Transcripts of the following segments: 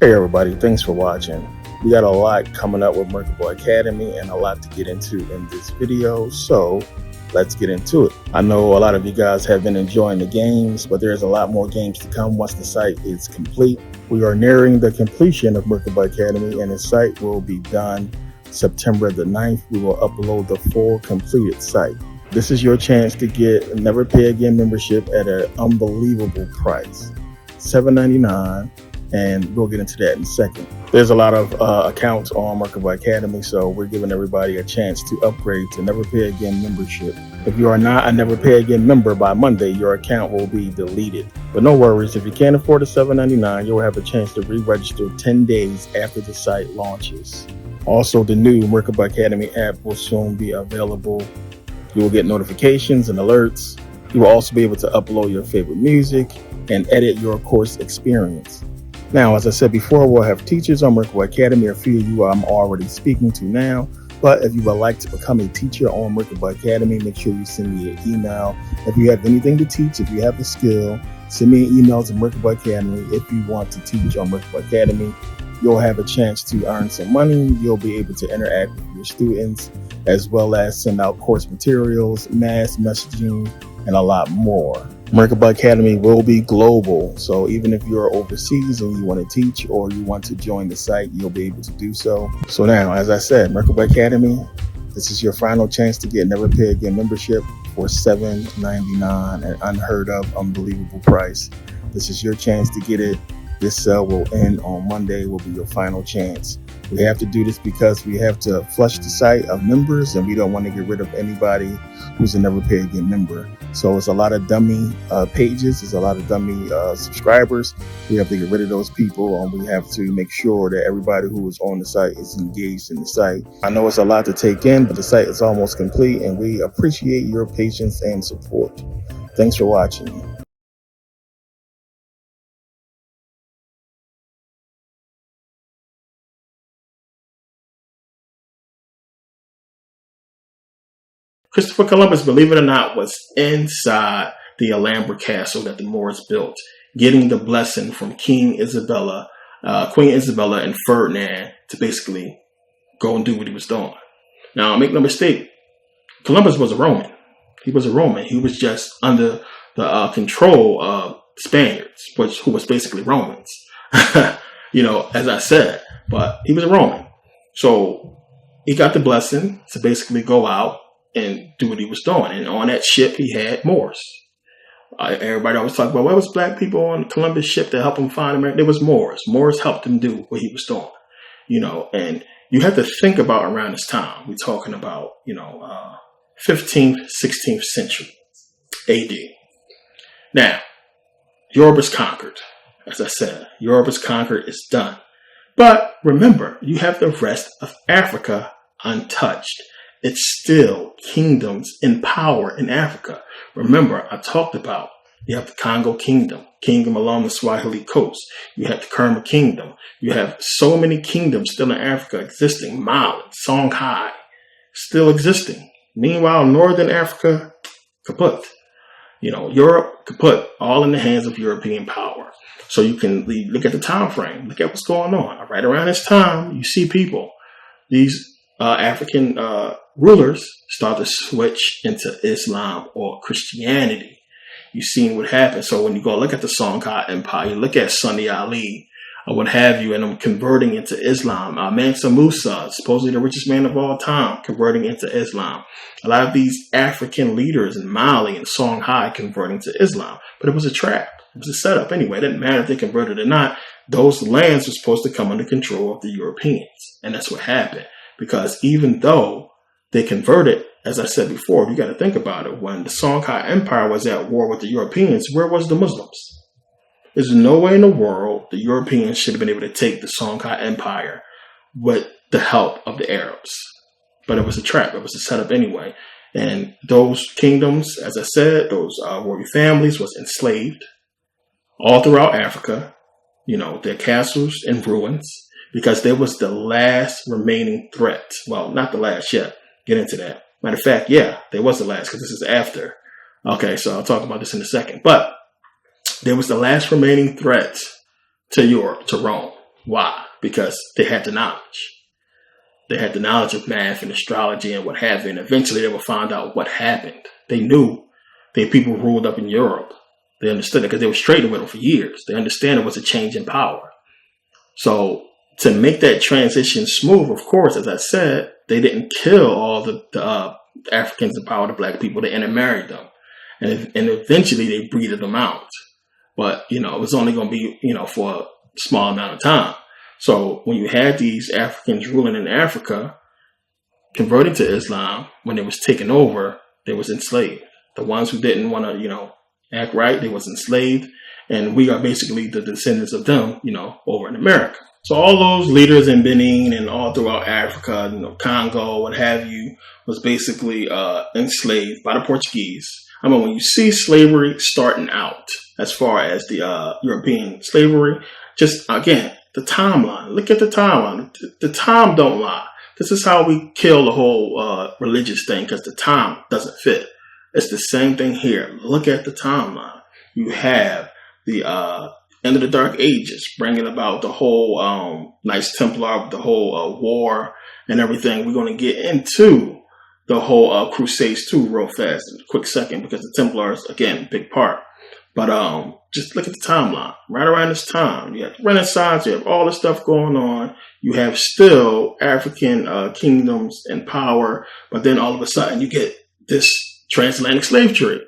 Hey everybody, thanks for watching. We got a lot coming up with Merkabah Academy and a lot to get into in this video, so let's get into it. I know a lot of you guys have been enjoying the games, but there's a lot more games to come once the site is complete. We are nearing the completion of Merkabah Academy and the site will be done September the 9th. We will upload the full completed site. This is your chance to get a Never Pay Again membership at an unbelievable price, $7.99. And we'll get into that in a second. There's a lot of accounts on Merkabah Academy, so we're giving everybody a chance to upgrade to Never Pay Again membership. If you are not a Never Pay Again member by Monday, your account will be deleted. But no worries, if you can't afford the $7.99, you'll have a chance to re-register 10 days after the site launches. Also, the new Merkabah Academy app will soon be available. You will get notifications and alerts. You will also be able to upload your favorite music and edit your course experience. Now, as I said before, we'll have teachers on Merkabah Academy. A few of you I'm already speaking to now. But if you would like to become a teacher on Merkabah Academy, make sure you send me an email. If you have anything to teach, if you have the skill, send me an email to Merkabah Academy. If you want to teach on Merkabah Academy, you'll have a chance to earn some money. You'll be able to interact with your students, as well as send out course materials, mass messaging, and a lot more. Merkabah Academy will be global, so even if you're overseas and you want to teach or you want to join the site, you'll be able to do so. So now, as I said, Merkabah Academy, this is your final chance to get Never Pay Again membership for $7.99, an unheard of, unbelievable price. This is your chance to get it. This sale will end on Monday, will be your final chance. We have to do this because we have to flush the site of members and we don't want to get rid of anybody who's a Never Pay Again member. So it's a lot of dummy pages, it's a lot of dummy subscribers. We have to get rid of those people and we have to make sure that everybody who is on the site is engaged in the site. I know it's a lot to take in, but the site is almost complete and we appreciate your patience and support. Thanks for watching. Christopher Columbus, believe it or not, was inside the Alhambra castle that the Moors built, getting the blessing from Queen Isabella and Ferdinand to basically go and do what he was doing. Now, make no mistake, Columbus was a Roman. He was a Roman. He was just under the control of Spaniards, who was basically Romans. As I said, but he was a Roman. So he got the blessing to basically go out and do what he was doing. And on that ship, he had Moors. Everybody always talk about, well, it was black people on Columbus ship that helped him find America. There was Moors. Moors helped him do what he was doing. And you have to think about around this time. We're talking about, 15th, 16th century AD. Now, Europe is conquered. As I said, Europe is conquered. It's done. But remember, you have the rest of Africa untouched. It's still kingdoms in power in Africa. Remember, I talked about you have the Congo kingdom along the Swahili coast. You have the Kerma kingdom. You have so many kingdoms still in Africa existing. Mali, Songhai, still existing. Meanwhile, Northern Africa, kaput. Europe, kaput, all in the hands of European power. So you can look at the time frame. Look at what's going on. Right around this time, you see people, these African rulers start to switch into Islam or Christianity. You've seen what happened. So when you go look at the Songhai Empire, you look at Sunni Ali or what have you, and them converting into Islam. Mansa Musa, supposedly the richest man of all time, converting into Islam. A lot of these African leaders in Mali and Songhai converting to Islam. But it was a trap. It was a setup anyway. It didn't matter if they converted or not. Those lands were supposed to come under control of the Europeans. And that's what happened. Because even though they converted, as I said before, you got to think about it. When the Songhai Empire was at war with the Europeans, where was the Muslims? There's no way in the world the Europeans should have been able to take the Songhai Empire with the help of the Arabs. But it was a trap. It was a setup anyway. And those kingdoms, as I said, those royal families was enslaved all throughout Africa. Their castles in ruins. Because there was the last remaining threat. Well, not the last yet. Get into that. Matter of fact, yeah, there was the last because this is after. Okay, so I'll talk about this in a second. But there was the last remaining threat to Europe, to Rome. Why? Because they had the knowledge. They had the knowledge of math and astrology and what have you. And eventually they would find out what happened. They knew they people ruled up in Europe. They understood it because they were trading with them for years. They understand it was a change in power. So to make that transition smooth, of course, as I said, they didn't kill all the Africans in power, the black people. They intermarried them. And eventually they breeded them out. But, it was only going to be, for a small amount of time. So when you had these Africans ruling in Africa, converting to Islam, when it was taken over, they was enslaved. The ones who didn't want to, act right, they was enslaved. And we are basically the descendants of them, over in America. So all those leaders in Benin and all throughout Africa, Congo, what have you, was basically enslaved by the Portuguese. I mean, when you see slavery starting out, as far as the European slavery, just again, the timeline. Look at the timeline. The time don't lie. This is how we kill the whole religious thing, because the time doesn't fit. It's the same thing here. Look at the timeline. You have the end of the Dark Ages, bringing about the whole Knights Templar, the whole war and everything. We're going to get into the whole Crusades too real fast in a quick second, because the Templars, again, big part. But just look at the timeline. Right around this time, you have Renaissance, you have all this stuff going on. You have still African kingdoms and power, but then all of a sudden you get this transatlantic slave trade.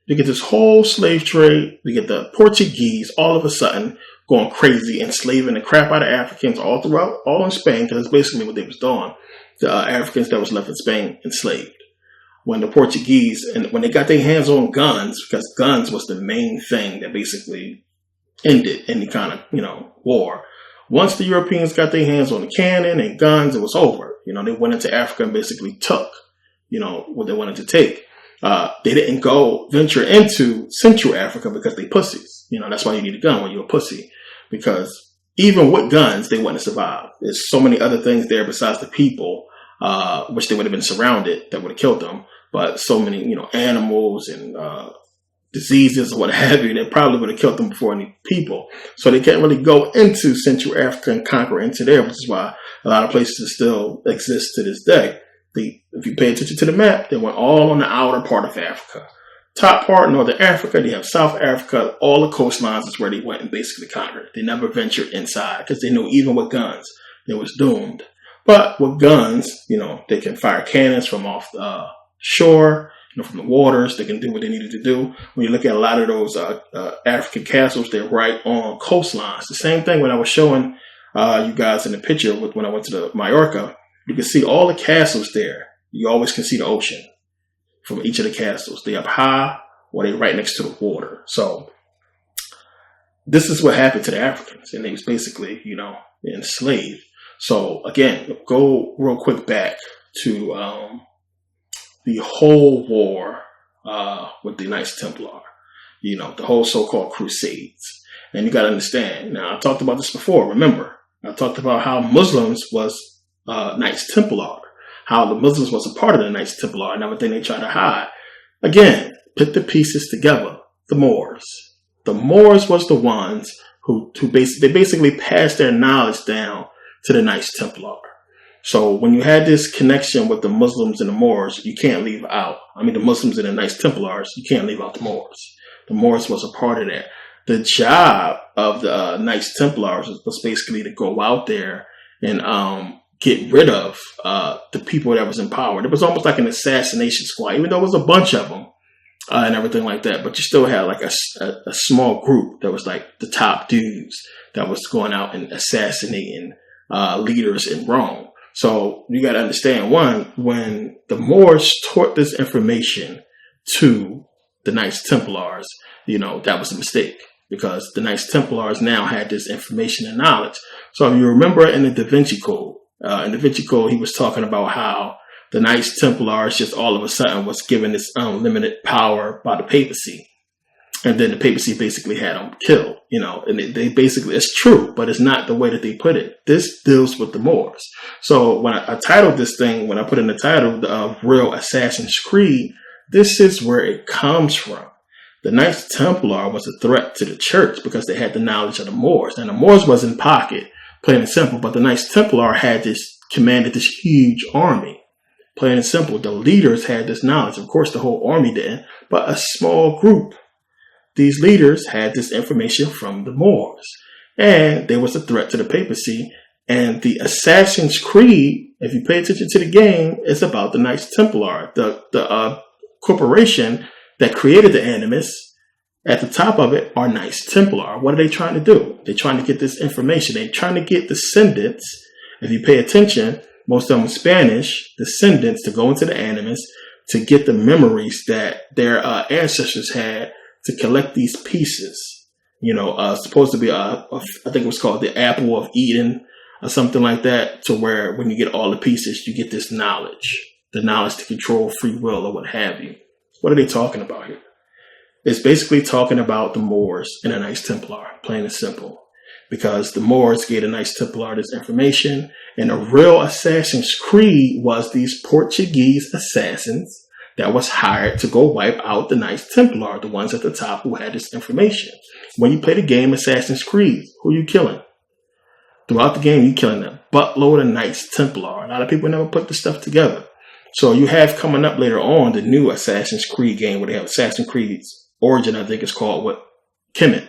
You get this whole slave trade. You get the Portuguese all of a sudden going crazy, enslaving the crap out of Africans all in Spain, because that's basically what they was doing. The Africans that was left in Spain enslaved. When the Portuguese, and when they got their hands on guns, because guns was the main thing that basically ended any kind of, war. Once the Europeans got their hands on the cannon and guns, it was over. They went into Africa and basically took, what they wanted to take. They didn't venture into Central Africa because they pussies. That's why you need a gun when you're a pussy. Because even with guns, they wouldn't survive. There's so many other things there besides the people, which they would have been surrounded, that would have killed them. But so many, animals and diseases or what have you, that probably would have killed them before any people. So they can't really go into Central Africa and conquer into there, which is why a lot of places still exist to this day. If you pay attention to the map, they went all on the outer part of Africa. Top part, Northern Africa, they have South Africa, all the coastlines is where they went and basically conquered. They never ventured inside because they knew even with guns, they was doomed. But with guns, they can fire cannons from off the shore, from the waters. They can do what they needed to do. When you look at a lot of those African castles, they're right on coastlines. The same thing when I was showing you guys in the picture when I went to the Mallorca. You can see all the castles there. You always can see the ocean from each of the castles. They up high or they right next to the water. So this is what happened to the Africans. And they was basically, enslaved. So again, go real quick back to the whole war with the Knights Templar. The whole so-called Crusades. And you got to understand. Now, I talked about this before. Remember, I talked about how Muslims was Knights Templar, how the Muslims was a part of the Knights Templar and everything they try to hide. Again, put the pieces together. The Moors. The Moors was the ones who basically passed their knowledge down to the Knights Templar. So when you had this connection with the Muslims and the Moors, you can't leave out. The Muslims and the Knights Templars, you can't leave out the Moors. The Moors was a part of that. The job of the Knights Templars was basically to go out there and get rid of the people that was in power. It was almost like an assassination squad, even though it was a bunch of them and everything like that. But you still had like a small group that was like the top dudes that was going out and assassinating leaders in Rome. So you got to understand, one, when the Moors taught this information to the Knights Templars, that was a mistake, because the Knights Templars now had this information and knowledge. So if you remember in the Da Vinci Code, he was talking about how the Knights Templars just all of a sudden was given this unlimited power by the papacy. And then the papacy basically had them killed, and they basically, it's true, but it's not the way that they put it. This deals with the Moors. So when I titled this thing, when I put in the title of Real Assassin's Creed, this is where it comes from. The Knights Templar was a threat to the church because they had the knowledge of the Moors, and the Moors was in pocket plain and simple. But the Knights Templar commanded this huge army. Plain and simple. The leaders had this knowledge. Of course, the whole army didn't, but a small group. These leaders had this information from the Moors. And there was a threat to the papacy. And the Assassin's Creed, if you pay attention to the game, is about the Knights Templar, the corporation that created the Animus. At the top of it are Knights Templar. What are they trying to do? They're trying to get this information. They're trying to get descendants, if you pay attention, most of them Spanish descendants, to go into the Animus to get the memories that their ancestors had, to collect these pieces. Supposed to be, I think it was called the Apple of Eden or something like that, to where when you get all the pieces, you get this knowledge, the knowledge to control free will or what have you. What are they talking about here? It's basically talking about the Moors and the Knights Templar, plain and simple. Because the Moors gave the Knights Templar this information, and the real Assassin's Creed was these Portuguese assassins that was hired to go wipe out the Knights Templar, the ones at the top who had this information. When you play the game Assassin's Creed, who are you killing? Throughout the game, you're killing a buttload of Knights Templar. A lot of people never put this stuff together. So you have coming up later on the new Assassin's Creed game, where they have Assassin's Creed's Origin, I think it's called, with Kemet.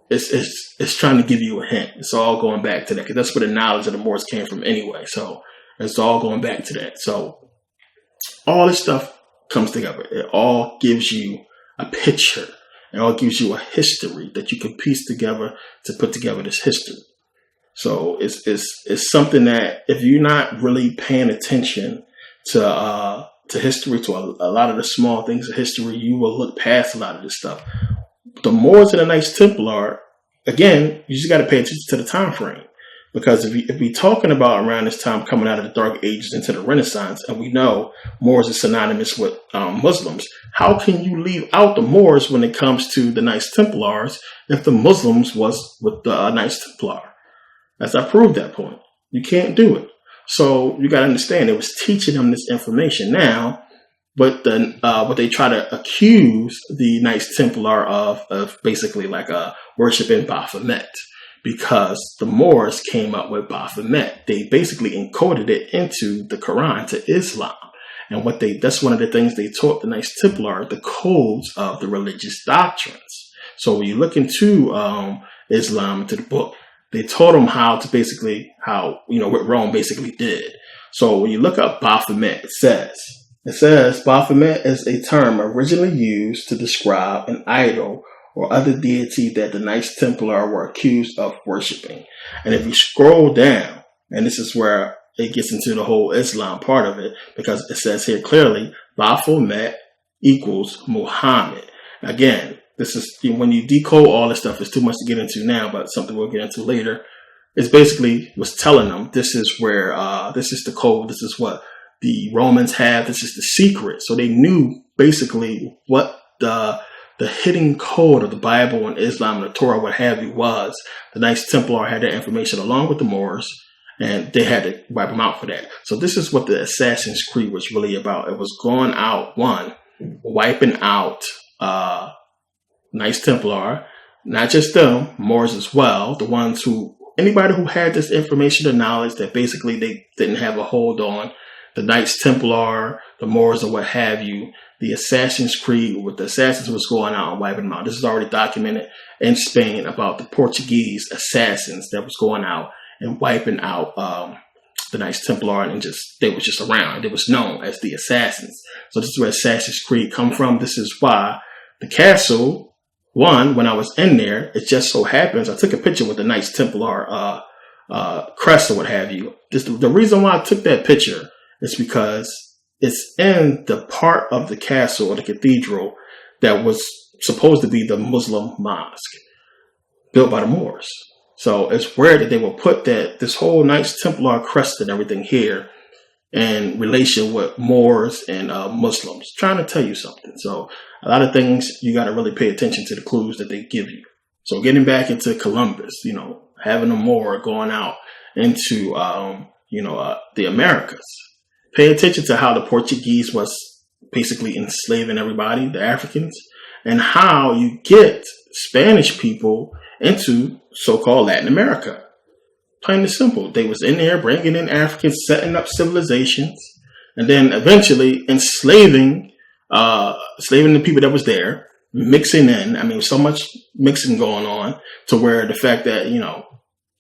It's trying to give you a hint. It's all going back to that, because that's where the knowledge of the Moors came from anyway. So it's all going back to that. So all this stuff comes together. It all gives you a picture. It all gives you a history that you can piece together to put together this history. So it's something that if you're not really paying attention to history, to a lot of the small things of history, you will look past a lot of this stuff. The Moors and the Knights Templar, again, you just got to pay attention to the time frame. Because if we're talking about around this time coming out of the Dark Ages into the Renaissance, and we know Moors is synonymous with Muslims, how can you leave out the Moors when it comes to the Knights Templars if the Muslims was with the Knights Templar? As I proved that point. You can't do it. So you got to understand, it was teaching them this information. Now, but what they try to accuse the Knights Templar of basically like worshiping Baphomet, because the Moors came up with Baphomet. They basically encoded it into the Quran, to Islam. And that's one of the things they taught the Knights Templar, the codes of the religious doctrines. So when you look into Islam, into the book, they taught them how to basically, what Rome basically did. So when you look up Baphomet, it says Baphomet is a term originally used to describe an idol or other deity that the Knights Templar were accused of worshiping. And if you scroll down, and this is where it gets into the whole Islam part of it, because it says here clearly, Baphomet equals Muhammad. Again, this is when you decode all this stuff. It's too much to get into now, but something we'll get into later. It's basically was telling them this is where this is the code. This is what the Romans have. This is the secret. So they knew basically what the hidden code of the Bible and Islam and the Torah, what have you, was. The Knights Templar had that information along with the Moors, and they had to wipe them out for that. So this is what the Assassin's Creed was really about. It was going out, wiping out Knights Templar, not just them, Moors as well, the ones anybody who had this information, the knowledge that basically they didn't have a hold on, the Knights Templar, the Moors, or what have you, the Assassin's Creed, with the assassins was going out and wiping them out. This is already documented in Spain about the Portuguese assassins that was going out and wiping out the Knights Templar, and they was just around. It was known as the assassins. So this is where Assassin's Creed come from. This is why the castle, when I was in there, it just so happens, I took a picture with the Knights Templar crest or what have you. The reason why I took that picture is because it's in the part of the castle or the cathedral that was supposed to be the Muslim mosque built by the Moors. So it's weird that they will put this whole Knights Templar crest and everything here in relation with Moors and Muslims, trying to tell you something. So a lot of things you got to really pay attention to the clues that they give you. So getting back into Columbus, having a Moor going out into, the Americas. Pay attention to how the Portuguese was basically enslaving everybody, the Africans, and how you get Spanish people into so-called Latin America. Plain and simple. They was in there bringing in Africans, setting up civilizations, and then eventually enslaving the people that was there, mixing in. I mean, so much mixing going on to where the fact that,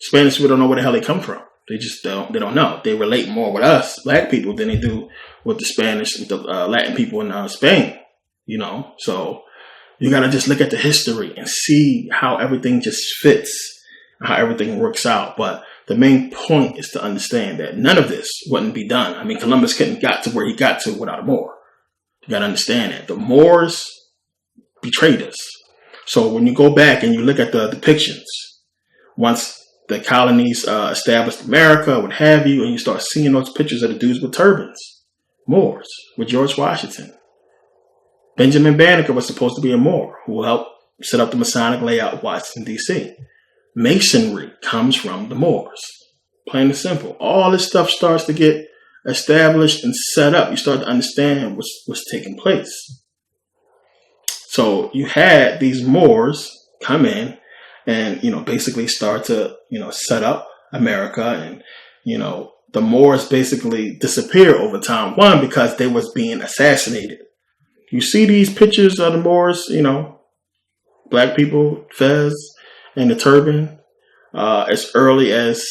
Spanish people don't know where the hell they come from. They just don't know. They relate more with us, black people, than they do with the Spanish, with the Latin people in Spain, So you got to just look at the history and see how everything just fits, how everything works out. But the main point is to understand that none of this wouldn't be done. I mean, Columbus couldn't got to where he got to without a Moor. You got to understand that. The Moors betrayed us. So when you go back and you look at the depictions, once the colonies established America, what have you, and you start seeing those pictures of the dudes with turbans, Moors, with George Washington. Benjamin Banneker was supposed to be a Moor who helped set up the Masonic layout of Washington, D.C. Masonry comes from the Moors. Plain and simple. All this stuff starts to get established and set up. You start to understand what's taking place. So you had these Moors come in and, basically start to, set up America. And, the Moors basically disappear over time. One, because they was being assassinated. You see these pictures of the Moors, black people, fez, and the turban, as early as,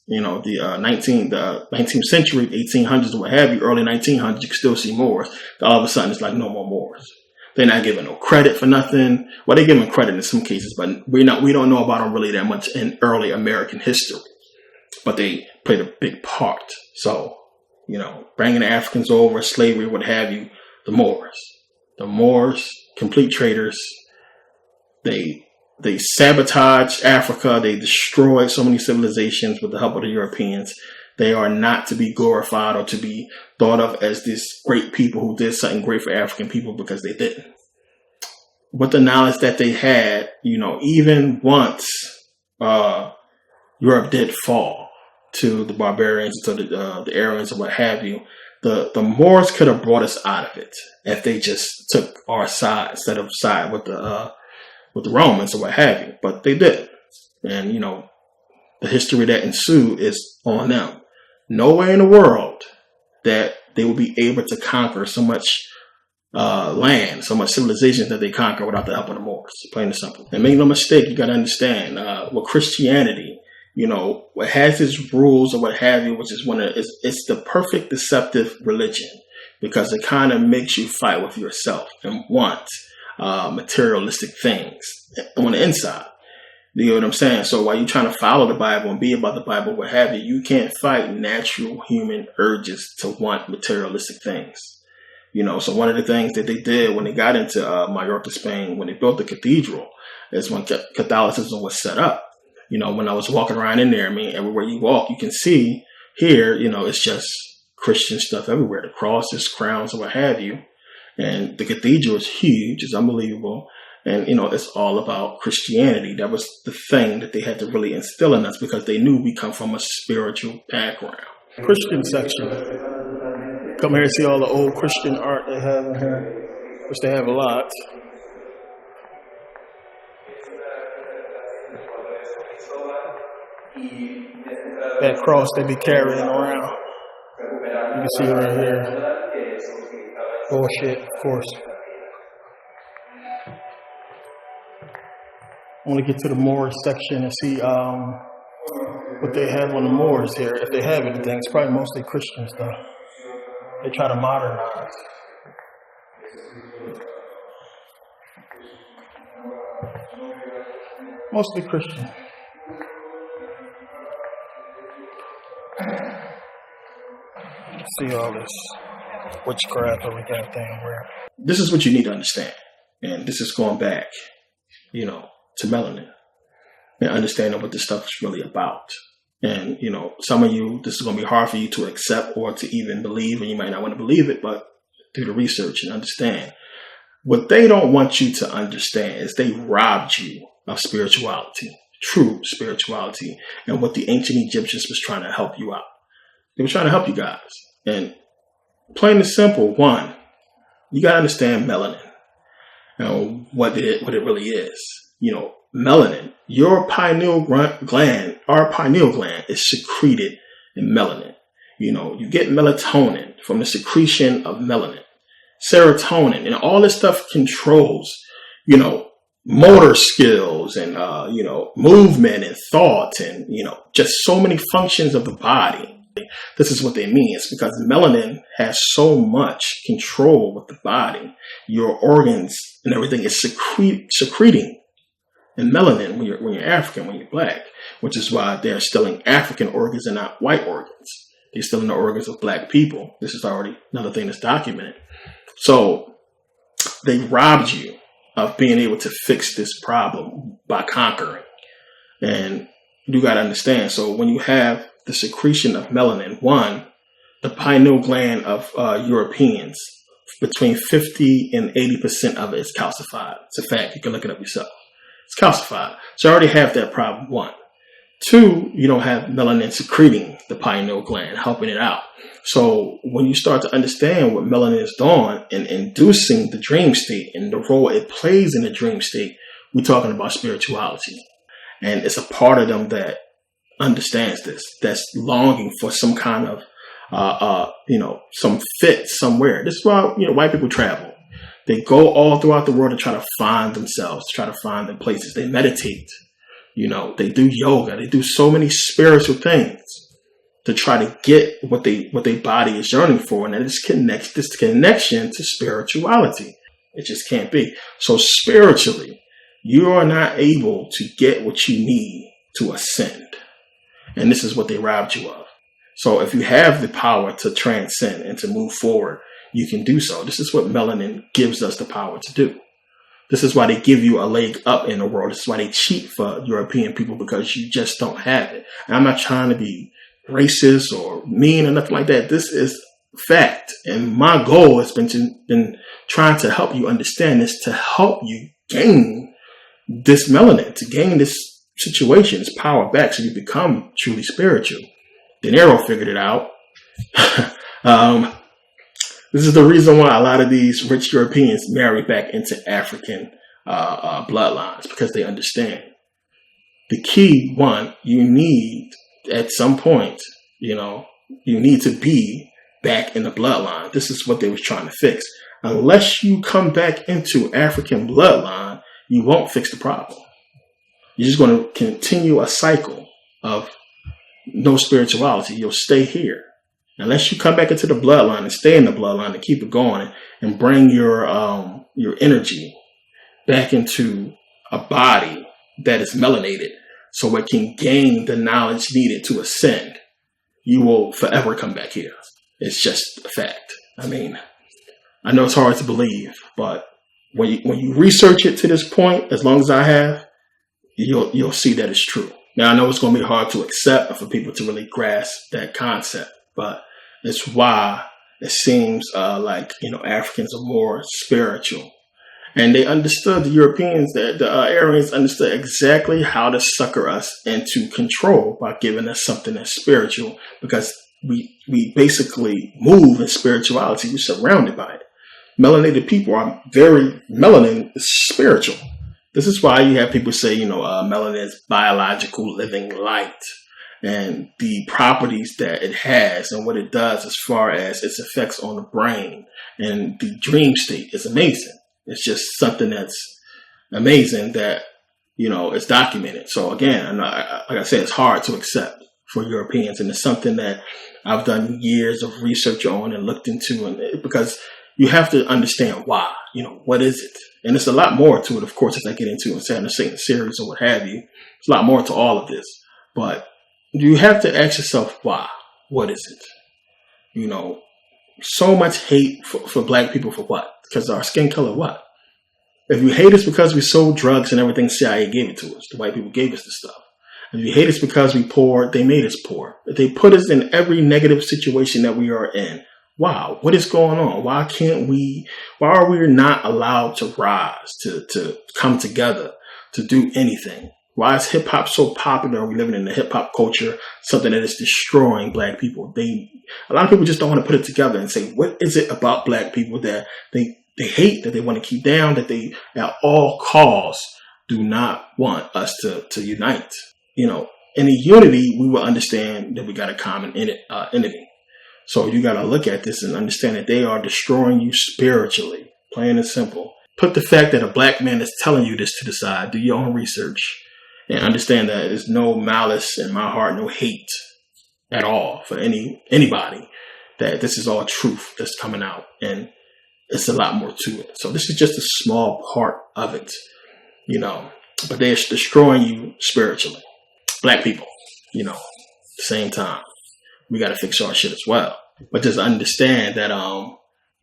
the 19th century, 1800s, or what have you, early 1900s, you can still see Moors. All of a sudden, it's like no more Moors. They're not giving no credit for nothing. Well, they give them credit in some cases, but we don't know about them really that much in early American history. But they played a big part. So, bringing the Africans over, slavery, what have you, the Moors, complete traitors. They sabotaged Africa. They destroyed so many civilizations with the help of the Europeans. They are not to be glorified or to be thought of as these great people who did something great for African people, because they didn't. With the knowledge that they had, even once Europe did fall to the barbarians, to the Aryans or what have you, the Moors could have brought us out of it if they just took our side instead of side with the Romans or what have you. But they did. And, the history that ensued is on them. Nowhere in the world that they will be able to conquer so much land, so much civilization that they conquer without the help of the Moors. Plain and simple. And make no mistake, you got to understand, with Christianity, what has its rules or what have you, which is it's the perfect deceptive religion, because it kind of makes you fight with yourself and want materialistic things on the inside. You know what I'm saying? So while you're trying to follow the Bible and be about the Bible, what have you, you can't fight natural human urges to want materialistic things. So one of the things that they did when they got into Majorca, Spain, when they built the cathedral, is when Catholicism was set up. When I was walking around in there, I mean, everywhere you walk, you can see here, it's just Christian stuff everywhere. The crosses, crowns, and what have you. And the cathedral is huge. It's unbelievable. And, it's all about Christianity. That was the thing that they had to really instill in us, because they knew we come from a spiritual background. Christian section. Come here and see all the old Christian art they have in here, which they have a lot. That cross they be carrying around. You can see right here. Bullshit, of course. I want to get to the Moors section and see what they have on the Moors here. If they have anything, it's probably mostly Christian stuff. They try to modernize. Mostly Christian. See all this witchcraft, everything where. This is what you need to understand. And this is going back, to melanin and understanding what this stuff is really about. And, some of you, this is going to be hard for you to accept or to even believe, and you might not want to believe it, but do the research and understand. What they don't want you to understand is they robbed you of spirituality, true spirituality, and what the ancient Egyptians was trying to help you out. They were trying to help you guys. And plain and simple, one, you got to understand melanin, what it really is. melanin. Your pineal gland, our pineal gland, is secreted in melanin. You get melatonin from the secretion of melanin, serotonin, and all this stuff controls, motor skills and, movement and thought and, just so many functions of the body. This is what they mean. It's because melanin has so much control with the body. Your organs and everything is secreting in melanin when you're African, when you're black, which is why they're stealing African organs and not white organs. They're stealing the organs of black people. This is already another thing that's documented. So they robbed you of being able to fix this problem by conquering. And you got to understand. So when you have the secretion of melanin, one, the pineal gland of Europeans, between 50 and 80% of it is calcified. It's a fact. You can look it up yourself. It's calcified. So you already have that problem, one. Two, you don't have melanin secreting the pineal gland, helping it out. So when you start to understand what melanin is doing and inducing the dream state and the role it plays in the dream state, we're talking about spirituality. And it's a part of them that understands this, that's longing for some kind of, some fit somewhere. This is why, white people travel. They go all throughout the world to try to find themselves, to try to find their places. They meditate. They do yoga. They do so many spiritual things to try to get what their body is yearning for. And that is this connection to spirituality. It just can't be. So spiritually, you are not able to get what you need to ascend. And this is what they robbed you of. So if you have the power to transcend and to move forward, you can do so. This is what melanin gives us the power to do. This is why they give you a leg up in the world. This is why they cheat for European people, because you just don't have it. And I'm not trying to be racist or mean or nothing like that. This is fact. And my goal has been trying to help you understand this, to help you gain this melanin, to gain this situation, this power back, so you become truly spiritual. De Niro figured it out. This is the reason why a lot of these rich Europeans marry back into African bloodlines, because they understand. The key, one, you need at some point, you need to be back in the bloodline. This is what they was trying to fix. Unless you come back into African bloodline, you won't fix the problem. You're just going to continue a cycle of no spirituality. You'll stay here. Unless you come back into the bloodline and stay in the bloodline and keep it going and bring your energy back into a body that is melanated so it can gain the knowledge needed to ascend, you will forever come back here. It's just a fact. I mean, I know it's hard to believe, but when you research it to this point, as long as I have, you'll see that it's true. Now, I know it's going to be hard to accept for people to really grasp that concept, but it's why it seems like, Africans are more spiritual. And they understood, the Europeans, the Aryans understood exactly how to sucker us into control by giving us something that's spiritual, because we basically move in spirituality. We're surrounded by it. Melanated people are melanin is spiritual. This is why you have people say, melanin is biological living light, and the properties that it has and what it does as far as its effects on the brain and the dream state is amazing. It's just something that's amazing that, is documented. So again, like I said, it's hard to accept for Europeans, and it's something that I've done years of research on and looked into, and because you have to understand why, what is it? And there's a lot more to it, of course, as I get into in Saturn series or what have you. There's a lot more to all of this, but you have to ask yourself why. What is it? So much hate for black people for what? Because our skin color, what? If you hate us because we sold drugs and everything, CIA gave it to us. The white people gave us the stuff. If you hate us because we poor, they made us poor. They put us in every negative situation that we are in. Wow, what is going on? Why are we not allowed to rise, to come together, to do anything? Why is hip hop so popular? Are we living in the hip hop culture, something that is destroying black people? A lot of people just don't want to put it together and say, what is it about black people that they hate, that they want to keep down, that they at all costs do not want us to unite. You know, in a unity, we will understand that we got a common enemy. So you got to look at this and understand that they are destroying you spiritually, plain and simple. Put the fact that a black man is telling you this to the side. Do your own research and understand that there's no malice in my heart, no hate at all for anybody. That this is all truth that's coming out, and it's a lot more to it. So this is just a small part of it, you know. But they're destroying you spiritually. Black people, you know, at the same time, we got to fix our shit as well. But just understand that,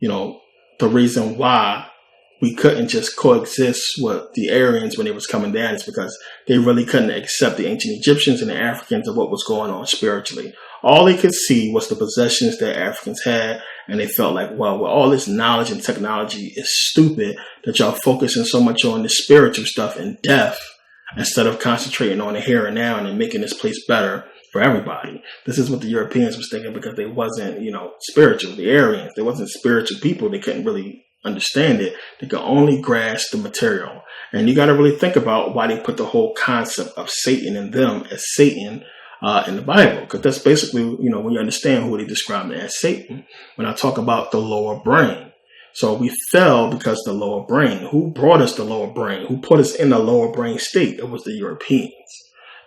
you know, the reason why we couldn't just coexist with the Aryans when it was coming down is because they really couldn't accept the ancient Egyptians and the Africans of what was going on spiritually. All they could see was the possessions that Africans had, and they felt like, well, all this knowledge and technology is stupid that y'all focusing so much on the spiritual stuff and death instead of concentrating on the here and now and making this place better for everybody. This is what the Europeans was thinking because they wasn't, you know, spiritual. The Aryans, they wasn't spiritual people. They couldn't really understand it. They could only grasp the material. And you got to really think about why they put the whole concept of Satan in them as Satan in the Bible, because that's basically, you know, when you understand who they describe as Satan, when I talk about the lower brain. So we fell because the lower brain. Who brought us the lower brain? Who put us in the lower brain state? It was the Europeans.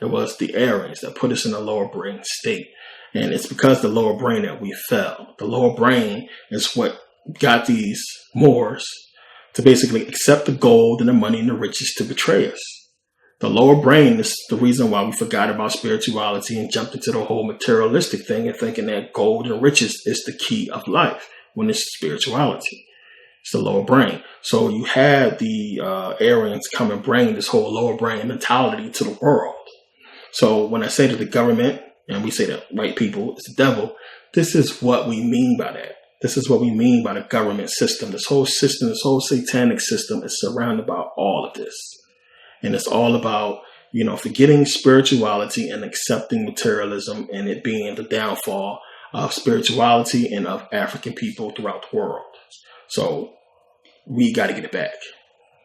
It was the Aryans that put us in the lower brain state. And it's because the lower brain that we fell. The lower brain is what got these Moors to basically accept the gold and the money and the riches to betray us. The lower brain is the reason why we forgot about spirituality and jumped into the whole materialistic thing and thinking that gold and riches is the key of life when it's spirituality. It's the lower brain. So you had the Aryans come and bring this whole lower brain mentality to the world. So when I say that the government, and we say that white people is the devil, this is what we mean by that. This is what we mean by the government system. This whole system, this whole satanic system is surrounded by all of this. And it's all about, you know, forgetting spirituality and accepting materialism and it being the downfall of spirituality and of African people throughout the world. So we got to get it back.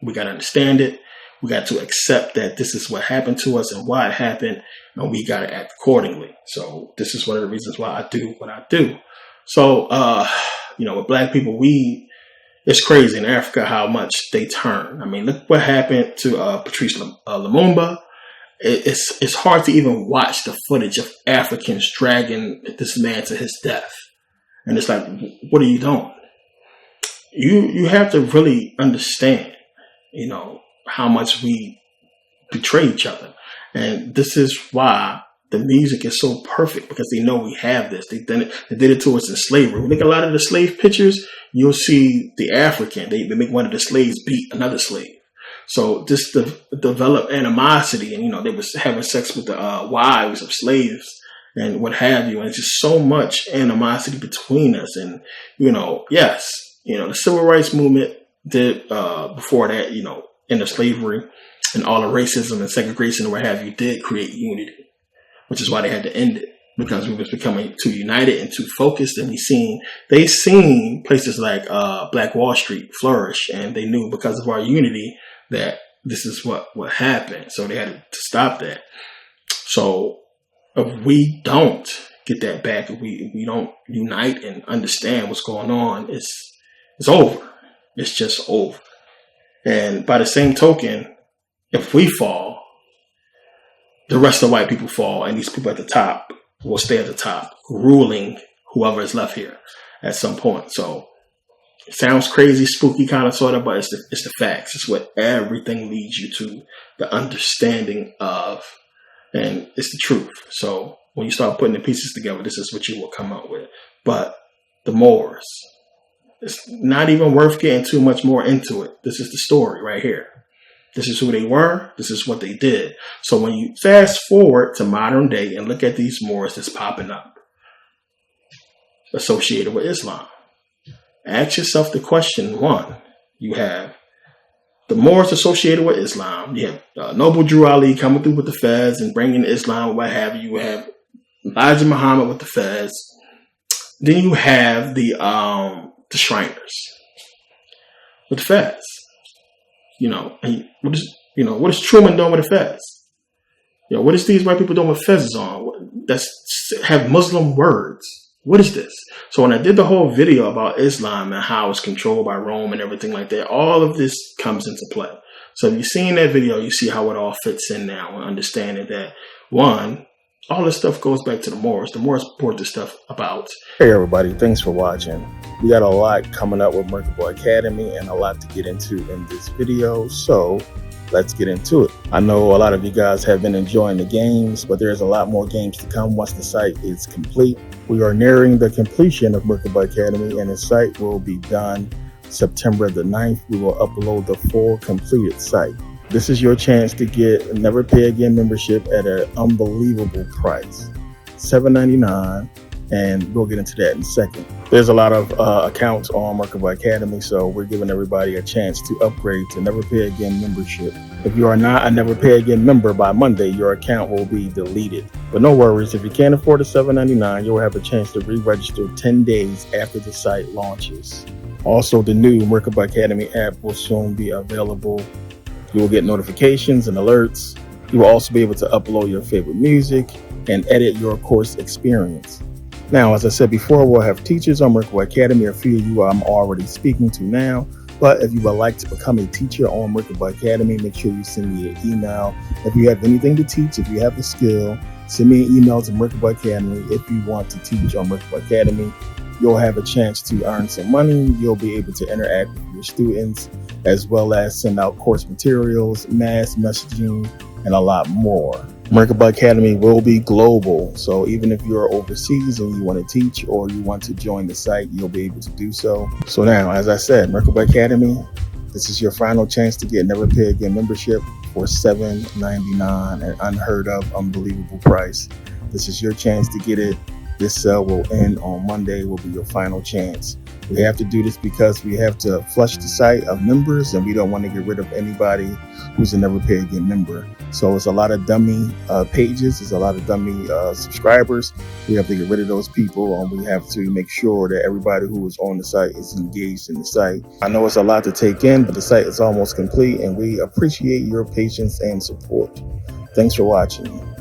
We got to understand it. We got to accept that this is what happened to us and why it happened. And we got to act accordingly. So this is one of the reasons why I do what I do. So, you know, with black people, it's crazy in Africa how much they turn. I mean, look what happened to Patrice Lumumba. It's hard to even watch the footage of Africans dragging this man to his death. And it's like, what are you doing? You have to really understand, you know, how much we betray each other. And this is why the music is so perfect, because they know we have this. They did it to us in slavery. We look at a lot of the slave pictures, you'll see the African. They make one of the slaves beat another slave. So this developed animosity, and, you know, they was having sex with the wives of slaves and what have you. And it's just so much animosity between us. And, you know, yes, you know, the civil rights movement did before that, you know, in the slavery and all the racism and segregation and what have you did create unity, which is why they had to end it, because we was becoming too united and too focused. And they seen places like Black Wall Street flourish, and they knew because of our unity that this is what happened. So they had to stop that. So if we don't get that back, if we don't unite and understand what's going on, it's over. It's just over. And by the same token, if we fall, the rest of the white people fall, and these people at the top will stay at the top, ruling whoever is left here at some point. So it sounds crazy, spooky kind of sort of, but it's the facts. It's what everything leads you to, the understanding of, and it's the truth. So when you start putting the pieces together, this is what you will come up with. But the Moors, it's not even worth getting too much more into it. This is the story right here. This is who they were. This is what they did. So when you fast forward to modern day and look at these Moors that's popping up associated with Islam, ask yourself the question. One, you have the Moors associated with Islam. You have Noble Drew Ali coming through with the Fez and bringing Islam, what have you. You have Elijah Muhammad with the Fez. Then you have the Shriners with the Fez. You know, and You know, what is Truman doing with a fez? You know, what is these white people doing with fezzes on? That's have Muslim words. What is this? So when I did the whole video about Islam and how it's controlled by Rome and everything like that, all of this comes into play. So if you've seen that video, you see how it all fits in now, and understanding that, one, all this stuff goes back to the Moors. The Moors brought this stuff about. Hey everybody, thanks for watching. We got a lot coming up with Merkabah Academy and a lot to get into in this video, so let's get into it. I know a lot of you guys have been enjoying the games, but there's a lot more games to come once the site is complete. We are nearing the completion of Merkabah Academy, and the site will be done September the 9th. We will upload the full completed site. This is your chance to get a Never Pay Again membership at an unbelievable price, $7.99, and we'll get into that in a second. There's a lot of accounts on Merkabah Academy, so we're giving everybody a chance to upgrade to Never Pay Again membership. If you are not a Never Pay Again member by Monday, your account will be deleted. But no worries, if you can't afford the $7.99, you'll have a chance to re-register 10 days after the site launches. Also, the new Merkabah Academy app will soon be available. You will get notifications and alerts. You will also be able to upload your favorite music and edit your course experience. Now, as I said before, we'll have teachers on Merkabah Academy. A few of you I'm already speaking to now. But if you would like to become a teacher on Merkabah Academy, make sure you send me an email. If you have anything to teach, if you have the skill, send me an email to Merkabah Academy. If you want to teach on Merkabah Academy, you'll have a chance to earn some money. You'll be able to interact with your students, as well as send out course materials, mass messaging, and a lot more. Merkabah Academy will be global, so even if you're overseas and you want to teach or you want to join the site, you'll be able to do so. So now, as I said, Merkabah Academy, this is your final chance to get Never Pay Again membership for $7.99, an unheard of, unbelievable price. This is your chance to get it. This sale will end on Monday, will be your final chance. We have to do this because we have to flush the site of members, and we don't want to get rid of anybody who's a Never Pay Again member. So it's a lot of dummy pages, it's a lot of dummy subscribers. We have to get rid of those people, and we have to make sure that everybody who is on the site is engaged in the site. I know it's a lot to take in, but the site is almost complete, and we appreciate your patience and support. Thanks for watching.